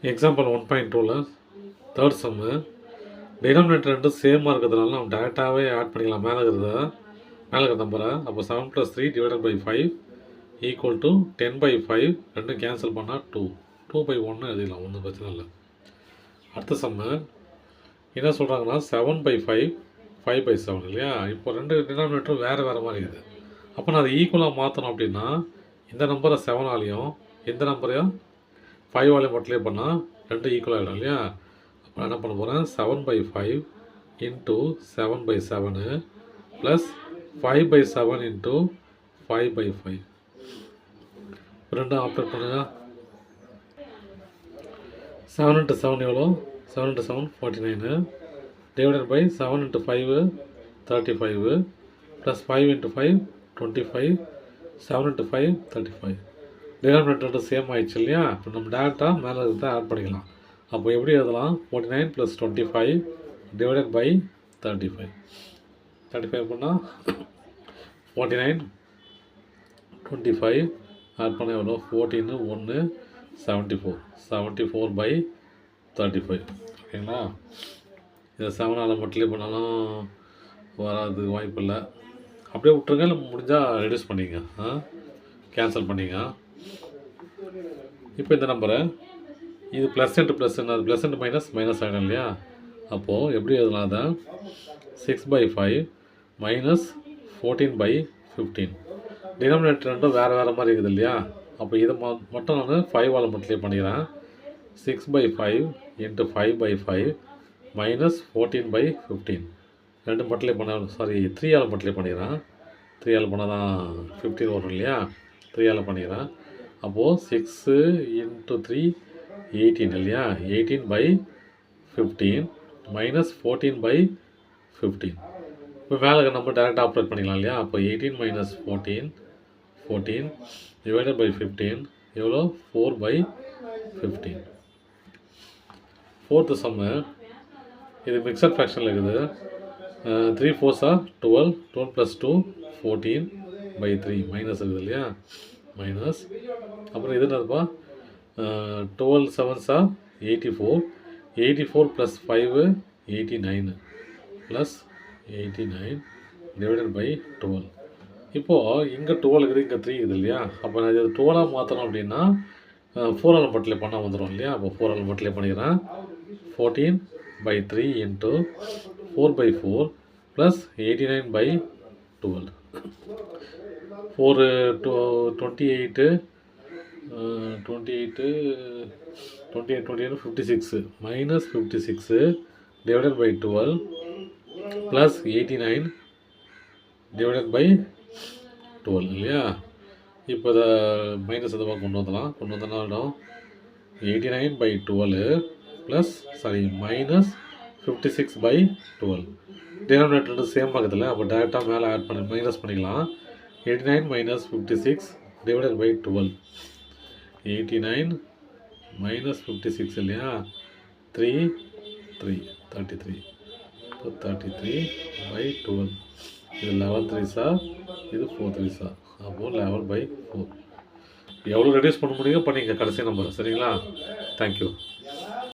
Example 1.2ல் third சம்மு denominator ரெண்டும் சேமாக இருக்கிறதுனால நம்ம டேரெக்டாகவே ஆட் பண்ணிக்கலாம் மேலே இருக்கிற நம்பரை. அப்போ 7 + 3 டிவைடட் பை 5 ஈக்குவல் டு 10/5. ரெண்டும் கேன்சல் பண்ணால் 2/1 எழுதிக்கலாம், ஒன்றும் பிரச்சனை இல்லை. அடுத்த சம்மு என்ன சொல்கிறாங்கன்னா 7/5 5/7 இல்லையா. இப்போ ரெண்டு டினாமினேட்டரும் வேறு மாதிரி இருக்குது. அப்போ நான் அதை ஈக்குவலாக மாற்றணும் அப்படின்னா இந்த நம்பரை 7ஆலையும் இந்த நம்பரையும் 5ஆலையும் மல்டிப்ளை பண்ணால் ரெண்டும் ஈக்குவலாக ஆகிடும் இல்லையா. அப்போ என்ன பண்ண போகிறேன் 7/5 இன்ட்டு 7/7 ப்ளஸ் 5/7 இன்ட்டு 5/5. ரெண்டும் ஆப்ரேட் பண்ணுங்க. 7 × 7 எவ்வளோ? 7 × 7 49 divided by 7 × 5 35 plus 5 × 5 25 7 × 5 35. Denominator same ஆயிடுச்சு இல்லையா. இப்போ நம்ம டேரெக்டாக மேலே இருக்கிறத ஆட் பண்ணிக்கலாம். அப்போ எப்படி எழுதலாம்? 49 + 25 டிவைடட் பை 35. 35 பண்ணால் 49 25 ஆட் பண்ண எவ்வளோ? 14 1 74 74/35. ஓகேங்களா. இதை 7ஆல் மல்டிப்ளை பண்ணாலும் வராது, வாய்ப்பு இல்லை. அப்படியே விட்டுருங்க, இல்லை முடிஞ்சால் ரெடியூஸ் பண்ணிங்க, கேன்சல் பண்ணிங்க. இப்போ இந்த நம்பரை இது ப்ளஸ் இன்ட்டு ப்ளஸ் என்ன, அது ப்ளஸ் இன்ட்டு மைனஸ் ஆகிடும் இல்லையா. அப்போது எப்படி எழுதலாம்? அதை 6/5 மைனஸ் 14/15. டினாமினேட்டர் ரெண்டும் வேறு மாதிரி இருக்குது இல்லையா. அப்போ இதை மட்டும் நான் 5ஆல் மல்டிப்ளை பண்ணிக்கிறேன். 6/5 இன்ட்டு 5/5 மைனஸ் 14/15. ரெண்டு மல்டிப்ளை பண்ண 3ஆல் மல்டிப்ளை பண்ணிக்கிறேன். 3ஆல் பண்ணால் தான் 15 வரும் இல்லையா. 3ஆல் பண்ணிக்கிறேன். அப்போது 6 × 3 18 இல்லையா. 18/15 மைனஸ் 14/15. இப்போ மேலே நம்ம டேரெக்டாக ஆப்ரேட் பண்ணிக்கலாம் இல்லையா. அப்போ 18 - 14 டிவைடட் பை 15 எவ்வளோ? 4/15. ஃபோர்த்து சம்மு இது மிக்சட் ஃப்ராக்ஷனில் இருக்குது. 3 4s are 12 12 + 2 14/3 மைனஸ் இருக்குது இல்லையா. மைனஸ் அப்புறம் இது என்னதுப்பா? 12 7s are 84 84 + 5 89 plus 89 divided by 12. இப்போது இங்கே 12 இருக்குது, இங்கே 3 இருக்குது இல்லையா. அப்போ நான் இது 12ஆக மாற்றணும் அப்படின்னா 4ஆல் மல்டிப்ளை பண்ணால் வந்துடும் இல்லையா. அப்போ 4ஆல் மல்டிப்ளை பண்ணிக்கிறேன். 14/3 into 4/4 plus 89/12. 4 28 56 minus 56 divided by 12 plus 89 divided by 12 இல்லையா. இப்போ இதை மைனஸ் எதுவாக கொண்டு வந்தோம்னா 89/12 ப்ளஸ் மைனஸ் 56/12. டினாமினேட்டர் சேம் பக்கத்தில். அப்போ டேரெக்டாக மேலே ஆட் பண்ணி மைனஸ் பண்ணிக்கலாம். 89 - 56 டிவைடட் பை 12. 89 - 56 இல்லையா. 3 33 இப்போ 33/12. இது 11 3s இது 4 3s. அப்போது 11/4. எவ்வளோ ரெடியூஸ் பண்ண முடியும் பண்ணிங்க கடைசி நம்பர். சரிங்களா. தேங்க்யூ.